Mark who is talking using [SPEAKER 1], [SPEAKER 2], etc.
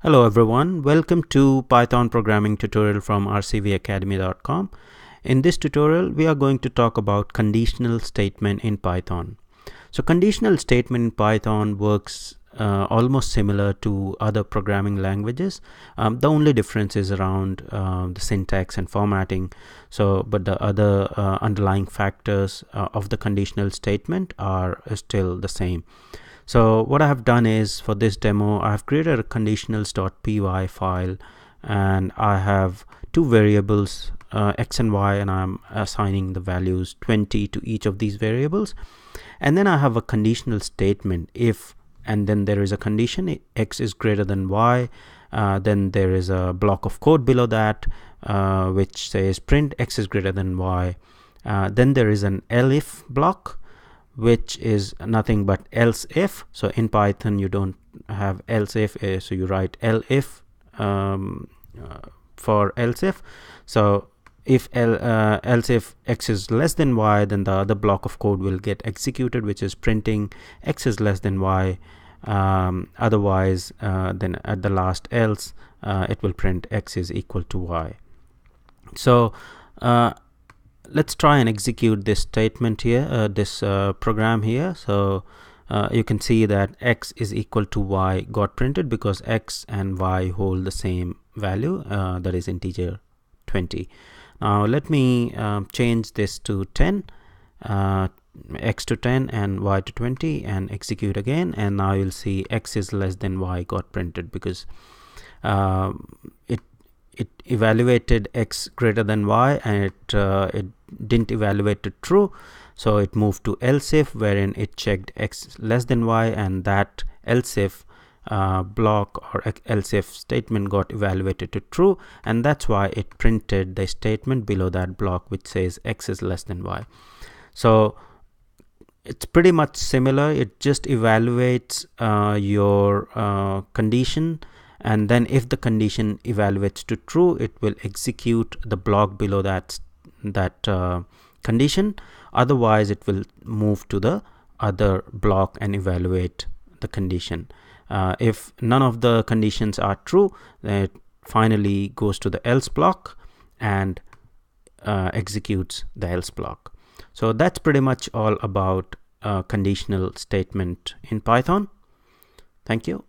[SPEAKER 1] Hello everyone, welcome to Python programming tutorial from rcvacademy.com. In this tutorial we are going to talk about conditional statement in Python. So conditional statement in Python works almost similar to other programming languages. The only difference is around the syntax and formatting. But the other underlying factors of the conditional statement are still the same. So what I have done is, for this demo, I have created a conditionals.py file, and I have two variables, x and y, and I'm assigning the values 20 to each of these variables. And then I have a conditional statement if, and then there is a condition, x is greater than y. Then there is a block of code below that which says print x is greater than y. Then there is an elif block, which is nothing but else if. So in Python you don't have else if, so you write elif for else if. So if else if x is less than y, then the other block of code will get executed, which is printing x is less than y. Otherwise, then at the last else, it will print x is equal to y. So let's try and execute this statement here, this program here. So you can see that x is equal to y got printed because x and y hold the same value, that is integer 20. Now let me change this to 10, x to 10 and y to 20, and execute again, and now you'll see x is less than y got printed because it evaluated x greater than y, and it didn't evaluate it true, so it moved to else if, wherein it checked x less than y, and that else if block or else if statement got evaluated to true, and that's why it printed the statement below that block which says x is less than y. So it's pretty much similar. It just evaluates your condition, and then if the condition evaluates to true, it will execute the block below that condition. Otherwise it will move to the other block and evaluate the condition. If none of the conditions are true, then it finally goes to the else block and executes the else block. So that's pretty much all about conditional statement in Python. Thank you.